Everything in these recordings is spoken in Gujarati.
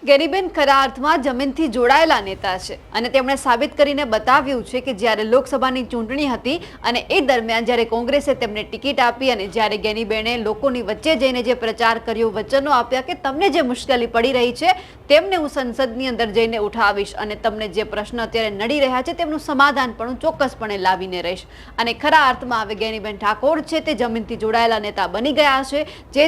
ગેનીબેન ખરા અર્થમાં જમીનથી જોડાયેલા નેતા છે અને તેમણે સાબિત કરીને બતાવ્યું છે કે જ્યારે લોકસભાની ચૂંટણી હતી અને એ દરમિયાન જ્યારે કોંગ્રેસે તેમને ટિકિટ આપી અને જ્યારે ગેનીબેને લોકોની વચ્ચે જઈને જે પ્રચાર કર્યો, વચનો આપ્યા કે તમને જે મુશ્કેલી પડી રહી છે તેમને હું સંસદની અંદર જઈને ઉઠાવીશ અને તમને જે પ્રશ્ન અત્યારે નડી રહ્યા છે તેમનું સમાધાન પણ હું ચોક્કસપણે લાવીને રહીશ। અને ખરા અર્થમાં હવે ગેનીબેન ઠાકોર છે તે જમીનથી જોડાયેલા નેતા બની ગયા છે।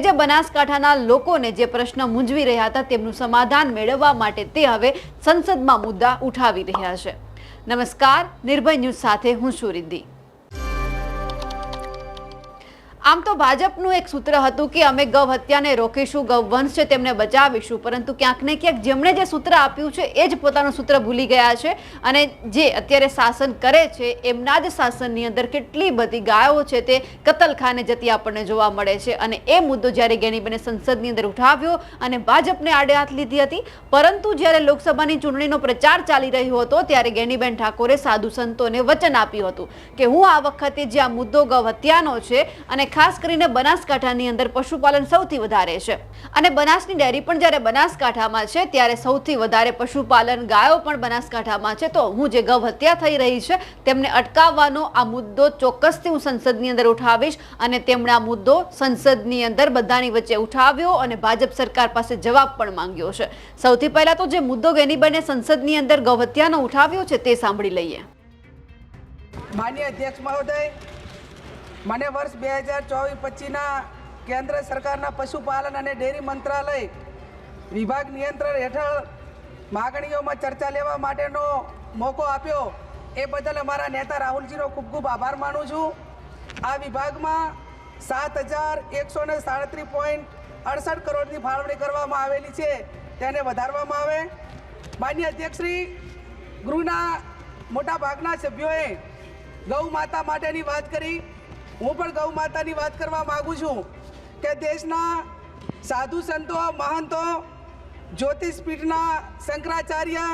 જે બનાસકાંઠાના લોકોને જે પ્રશ્ન મૂંઝવી રહ્યા હતા તેમનું સમાધાન મેળવવા માટે તે હવે સંસદમાં મુદ્દા ઉઠાવી રહ્યા છે। નમસ્કાર, નિર્ભય ન્યૂઝ સાથે હું છું રિદ્ધિ। આમ તો ભાજપનું એક સૂત્ર હતું કે અમે ગૌ હત્યાને રોકીશું, ગૌ વંશ છે તેમને બચાવીશું, પરંતુ ક્યાંક ને ક્યાંક જેમણે જે સૂત્ર આપ્યું છે એ જ પોતાનું સૂત્ર ભૂલી ગયા છે અને જે અત્યારે શાસન કરે છે એમના જ શાસનની અંદર કેટલી બધી ગાયો છે તે કતલખાને જતી આપણને જોવા મળે છે। અને એ મુદ્દો જ્યારે ગેનીબેને સંસદની અંદર ઉઠાવ્યો અને ભાજપને આડે હાથ લીધી હતી, પરંતુ જ્યારે લોકસભાની ચૂંટણીનો પ્રચાર ચાલી રહ્યો હતો ત્યારે ગેનીબેન ઠાકોરે સાધુ સંતોને વચન આપ્યું હતું કે હું આ વખતે જે આ મુદ્દો ગૌ હત્યાનો છે અને ખાસ કરીને બનાસકાંઠાની અંદર પશુપાલન સૌથી વધારે છે અને બનાસની ડેરી પણ જ્યારે બનાસકાંઠામાં છે ત્યારે સૌથી વધારે પશુપાલન ગાયો પણ બનાસકાંઠામાં છે, તો હું જે ગૌ હત્યા થઈ રહી છે તેમને અટકાવવાનો આ મુદ્દો ચોક્કસથી હું સંસદની અંદર ઉઠાવીશ અને તેમણે આ મુદ્દો સંસદની અંદર બધાની વચ્ચે ઉઠાવ્યો અને ભાજપ સરકાર પાસે જવાબ પણ માંગ્યો છે। સૌથી પહેલા તો જે મુદ્દો ગેનીબેને સંસદની અંદર ગૌ હત્યાનો ઉઠાવ્યો છે તે સાંભળી લઈએ। માનनीय अध्यक्ष महोदय, મને વર્ષ 2024-25ના કેન્દ્ર સરકારના પશુપાલન અને ડેરી મંત્રાલય વિભાગ નિયંત્રણ હેઠળ માગણીઓમાં ચર્ચા લેવા માટેનો મોકો આપ્યો એ બદલ અમારા નેતા રાહુલજીનો ખૂબ ખૂબ આભાર માનું છું। આ વિભાગમાં 7,137.68 કરોડની ફાળવણી કરવામાં આવેલી છે, તેને વધારવામાં આવે। માન્ય અધ્યક્ષશ્રી, ગૃહના મોટા ભાગના સભ્યોએ ગૌ માતા માટેની વાત કરી। હું પણ ગૌ માતાની વાત કરવા માગું છું કે દેશના સાધુ સંતો, મહંતો, જ્યોતિષપીઠના શંકરાચાર્ય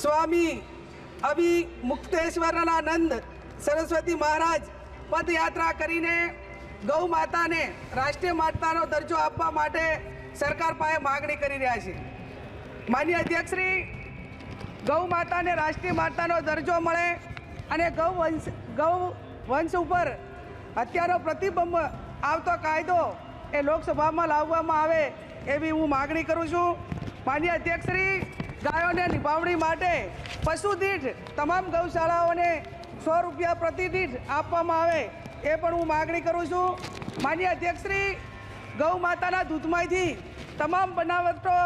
સ્વામી અભિમુક્તેશ્વરાનંદ સરસ્વતી મહારાજ પદયાત્રા કરીને ગૌ માતાને રાષ્ટ્રીય માતાનો દરજ્જો આપવા માટે સરકાર પાસે માગણી કરી રહ્યા છે। માન્ય અધ્યક્ષશ્રી, ગૌ માતાને રાષ્ટ્રીય માતાનો દરજ્જો મળે અને ગૌ વંશ ઉપર હત્યાનો પ્રતિબંધ આવતો કાયદો એ લોકસભામાં લાવવામાં આવે એવી હું માગણી કરું છું। માન્ય અધ્યક્ષશ્રી, ગાયોને નિભાવણી માટે પશુ દીઠ તમામ ગૌશાળાઓને 100 રૂપિયા પ્રતિ દીઠ આપવામાં આવે એ પણ હું માગણી કરું છું। માન્ય અધ્યક્ષશ્રી, ગૌ માતાના દૂધમાંથી તમામ બનાવટો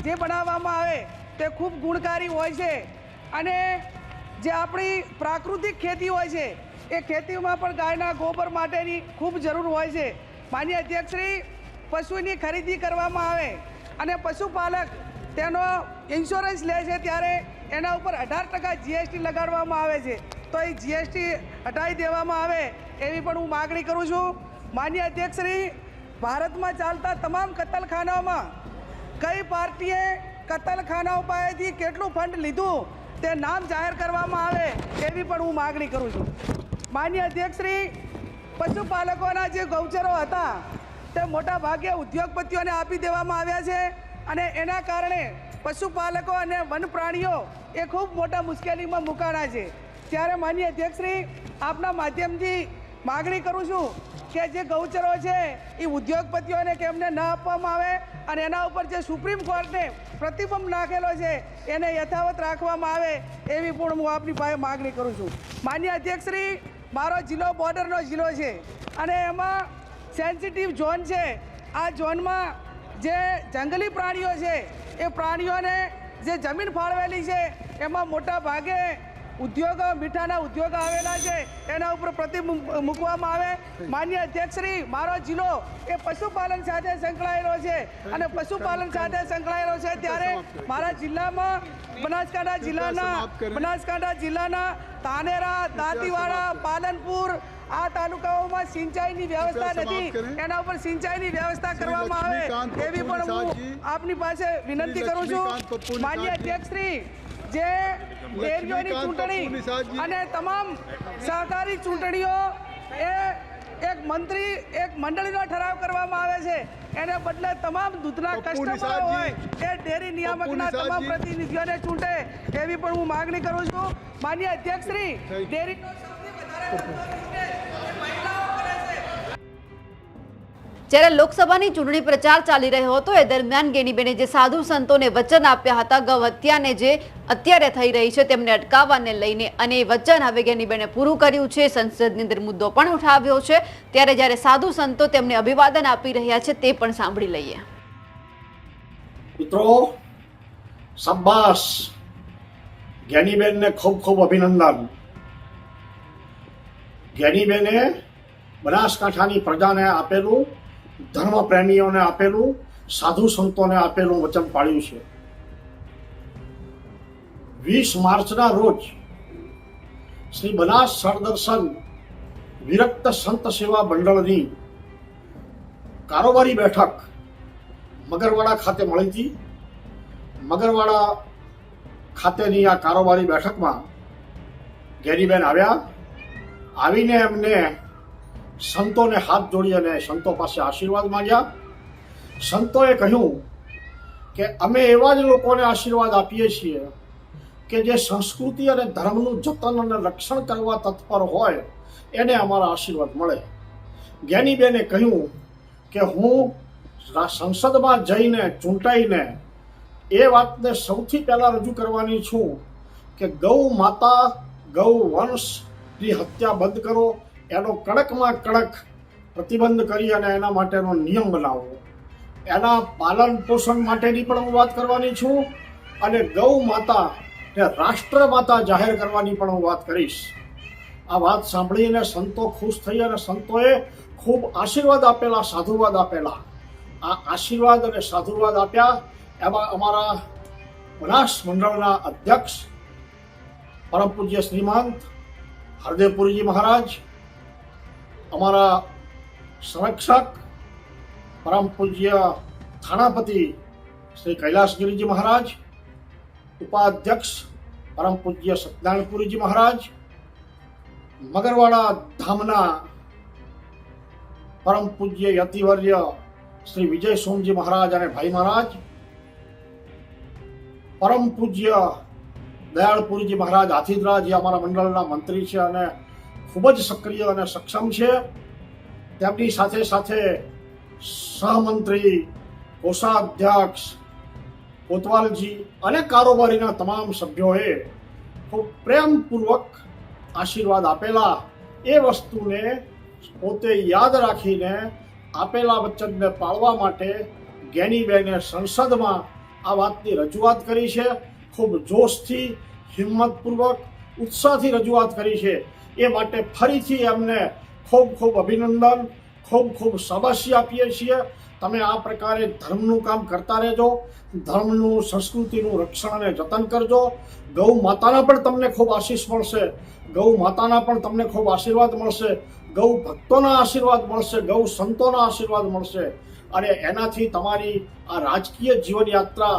જે બનાવવામાં આવે તે ખૂબ ગુણકારી હોય છે અને જે આપણી પ્રાકૃતિક ખેતી હોય છે એ ખેતીમાં પણ ગાયના ગોબર માટેની ખૂબ જરૂર હોય છે। માન્ય અધ્યક્ષશ્રી, પશુની ખરીદી કરવામાં આવે અને પશુપાલક તેનો ઇન્સ્યોરન્સ લે છે ત્યારે એના ઉપર 18% GST લગાડવામાં આવે છે, તો એ GST હટાવી દેવામાં આવે એવી પણ હું માગણી કરું છું। માન્ય અધ્યક્ષશ્રી, ભારતમાં ચાલતા તમામ કતલખાનાઓમાં કઈ પાર્ટીએ કતલખાનાઓ પાસેથી કેટલું ફંડ લીધું તે નામ જાહેર કરવામાં આવે એવી પણ હું માગણી કરું છું। માન્ય અધ્યક્ષશ્રી, પશુપાલકોના જે ગૌચરો હતા તે મોટા ભાગે ઉદ્યોગપતિઓને આપી દેવામાં આવ્યા છે અને એના કારણે પશુપાલકો અને વન પ્રાણીઓ એ ખૂબ મોટા મુશ્કેલીમાં મુકાણા છે। ત્યારે માન્ય અધ્યક્ષશ્રી, આપના માધ્યમથી માગણી કરું છું કે જે ગૌચરો છે એ ઉદ્યોગપતિઓને કેમને ન આપવામાં આવે અને એના ઉપર જે સુપ્રીમ કોર્ટને પ્રતિબંધ નાખેલો છે એને યથાવત રાખવામાં આવે એવી પણ હું આપની પાસે માગણી કરું છું। માન્ય અધ્યક્ષશ્રી, મારો જિલ્લો બોર્ડરનો જિલ્લો છે અને એમાં સેન્સિટિવ ઝોન છે। આ ઝોનમાં જે જંગલી પ્રાણીઓ છે એ પ્રાણીઓને જે જમીન ફાળવેલી છે એમાં મોટા ભાગે ઉદ્યોગો, મીઠાના ઉદ્યોગો આવેલા છે, એના ઉપર પ્રતિબંધ મૂકવામાં આવે। માન્ય અધ્યક્ષશ્રી, મારો જિલ્લો એ પશુપાલન સાથે સંકળાયેલો છે અને પશુપાલન સાથે સંકળાયેલો છે ત્યારે મારા જિલ્લામાં બનાસકાંઠા જિલ્લાના ધાનેરા, દાંતીવાડા, પાલનપુર આ તાલુકાઓમાં સિંચાઈની વ્યવસ્થા નથી, એના ઉપર સિંચાઈની વ્યવસ્થા કરવામાં આવે એવી પણ હું આપની પાસે વિનંતી કરું છું। માન્ય અધ્યક્ષશ્રી, જે ડેરીઓની ચૂંટણી અને તમામ સહકારી ચૂંટણીઓ એ એક મંત્રી એક મંડળીનો ઠરાવ કરવામાં આવે છે, એને બદલે તમામ દૂધના કસ્ટમરો હોય એ ડેરી નિયામકના તમામ પ્રતિનિધિઓને ચૂંટે એવી પણ હું માગણી કરું છું. માન્ય અધ્યક્ષ શ્રી, ડેરીનો સૌથી વધારે મહિલાઓ કરે છે. જ્યારે લોકસભાની ચૂંટણી પ્રચાર ચાલી રહ્યો હતો એ દરમિયાન ગેનીબેને જે સાધુ સંતોને વચન આપ્યા હતા ગૌ હત્યાને જે અત્યારે થઈ રહી છે તેમને અટકાવવાને લઈને, અને એ વચન હવે ગેનીબેને પૂરું કર્યું છે. સંસદની અંદર મુદ્દો પણ ઉઠાવ્યો છે. ત્યારે જ્યારે સાધુ સંતો તેમને અભિવાદન આપી રહ્યા છે તે પણ સાંભળી લઈએ. મિત્રો, શાબાશ, જ્ઞાનીબેનને ખૂબ ખૂબ અભિનંદન. જ્ઞાનીબેને બનાસકાંઠાની પ્રજાને આપેલું, ધર્મ પ્રેમીઓને આપેલું, સાધુ સંતોને આપેલું વચન પાળ્યું છે. 20 માર્ચના રોજ શ્રી બનાસ સરદર્શન વિરક્ત સંત સેવા મંડળની કારોબારી બેઠક મગરવાડા ખાતે મળી હતી. મગરવાડા ખાતેની આ કારોબારી બેઠકમાં ગેરીબેન આવ્યા. આવીને એમને સંતોને હાથ જોડી અને સંતો પાસે આશીર્વાદ માંગ્યા. સંતોએ કહ્યું કે અમે એવા જ લોકોને આશીર્વાદ આપીએ છીએ કે જે સંસ્કૃતિ અને ધર્મનું જતન અને રક્ષણ કરવા તત્પર હોય, એને અમારા આશીર્વાદ મળે. જ્ઞાનીબેને કહ્યું કે હું સંસદમાં જઈને ચૂંટાઈને એ વાતને સૌથી પહેલાં રજૂ કરવાની છું કે ગૌ માતા, ગૌ વંશની હત્યા બંધ કરો, એનો કડકમાં કડક પ્રતિબંધ કરી અને એના માટેનો નિયમ બનાવો. એના પાલન પોષણ માટેની પણ હું વાત કરવાની છું, અને ગૌ માતાને રાષ્ટ્ર માતા જાહેર કરવાની પણ હું વાત કરીશ. આ વાત સાંભળીને સંતો ખુશ થઈ અને સંતોએ ખૂબ આશીર્વાદ આપેલા, સાધુવાદ આપેલા. આ આશીર્વાદ અને સાધુવાદ આપ્યા એમાં અમારા બનાસ મંડળના અધ્યક્ષ પરમ પૂજ્ય શ્રીમંત હરદેવપુરીજી મહારાજ, અમારા સંરક્ષક પરમ પૂજ્ય થાણાપતિ શ્રી કૈલાસગીરીજી મહારાજ, ઉપાધ્યક્ષ પરમ પૂજ્ય સત્યનારાયણપુરીજી મહારાજ, મગરવાડા ધામના પરમ પૂજ્ય યતિવર્ય શ્રી વિજય સોમજી મહારાજ અને ભાઈ મહારાજ, પરમ પૂજ્ય દયાળપુરીજી મહારાજ હાથીદરા, જે અમારા મંડળના મંત્રી છે અને ખૂબ જ સક્રિય અને સક્ષમ છે. તેમની સાથે સાથે સહમંત્રી, કોષાધ્યક્ષ કોતવાલજી અને કારોબારીના તમામ સભ્યોએ ખૂબ પ્રેમપૂર્વક આશીર્વાદ આપેલા. એ વસ્તુને પોતે યાદ રાખીને આપેલા વચનને પાળવા માટે જ્ઞાનીબેને સંસદમાં આ વાતની રજૂઆત કરી છે. ખૂબ જોશથી, હિંમતપૂર્વક, ઉત્સાહથી રજૂઆત કરી છે. એ માટે ફરીથી એમને ખૂબ ખૂબ અભિનંદન, ખૂબ ખૂબ શાબાશી આપીએ છીએ. તમે આ પ્રકારે ધર્મનું કામ કરતા રહેજો, ધર્મનું, સંસ્કૃતિનું રક્ષણ અને જતન કરજો. ગૌ માતાના પણ તમને ખૂબ આશીષ મળશે, ગૌ માતાના પણ તમને ખૂબ આશીર્વાદ મળશે, ગૌ ભક્તોના આશીર્વાદ મળશે, ગૌ સંતોના આશીર્વાદ મળશે, અને એનાથી તમારી આ રાજકીય જીવનયાત્રા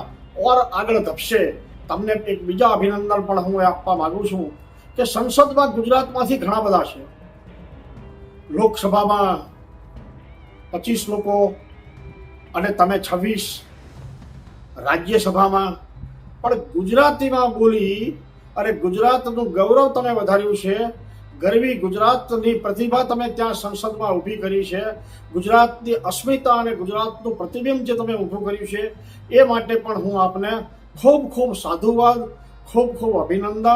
ઓર આગળ ધપશે. તમને એક બીજા અભિનંદન પણ હું આપવા માગું છું કે સંસદમાં ગુજરાતમાંથી ઘણા બધા છે, લોકસભામાં 25 લોકો અને તમે 26, રાજ્યસભામાં પણ ગુજરાતીમાં બોલી અને ગુજરાતનું ગૌરવ તમે વધાર્યું છે. ગરવી ગુજરાતની પ્રતિભા તમે ત્યાં સંસદમાં ઊભી કરી છે. ગુજરાતની અસ્મિતા અને ગુજરાતનું પ્રતિબિંબ જે તમે ઊભું કર્યું છે, એ માટે પણ હું આપને ખૂબ ખૂબ સાધુવાદ, ખૂબ ખૂબ અભિનંદન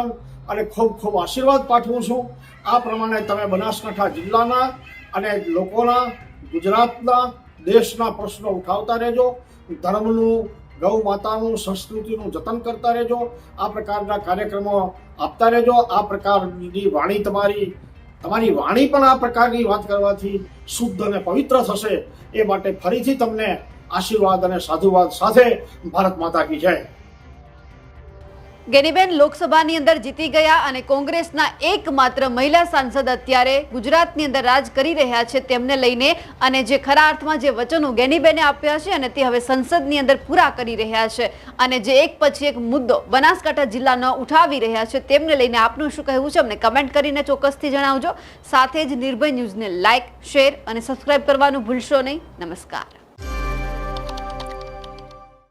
અને ખૂબ ખૂબ આશીર્વાદ પાઠવું છું. આ પ્રમાણે તમે બનાસકાંઠા જિલ્લાના અને લોકોના, ગુજરાતના, દેશના પ્રશ્નો ઉઠાવતા રહેજો. ધર્મનું, ગૌ માતાનું, સંસ્કૃતિનું જતન કરતા રહેજો. આ પ્રકારના કાર્યક્રમો આપતા રહેજો. આ પ્રકારની વાણી તમારી વાણી પણ આ પ્રકારની વાત કરવાથી શુદ્ધ અને પવિત્ર થશે. એ માટે ફરીથી તમને આશીર્વાદ અને સાધુવાદ સાથે ભારત માતા કી જય. ગેનીબેન લોકસભાની અંદર જીતી ગયા અને કોંગ્રેસના એકમાત્ર મહિલા સાંસદ અત્યારે ગુજરાતની અંદર રાજ કરી રહ્યા છે તેમને લઈને અને જે ખરા અર્થમાં જે વચનો ગેનીબેને આપ્યા છે અને તે હવે સંસદની અંદર પૂરા કરી રહ્યા છે અને જે એક પછી એક મુદ્દો બનાસકાંઠા જિલ્લાનો ઉઠાવી રહ્યા છે તેમને લઈને આપનું શું કહેવું છે અમને કમેન્ટ કરીને ચોક્કસથી જણાવજો. સાથે જ નિર્ભય ન્યૂઝને લાઇક, શેર અને સબસ્ક્રાઇબ કરવાનું ભૂલશો નહીં. નમસ્કાર.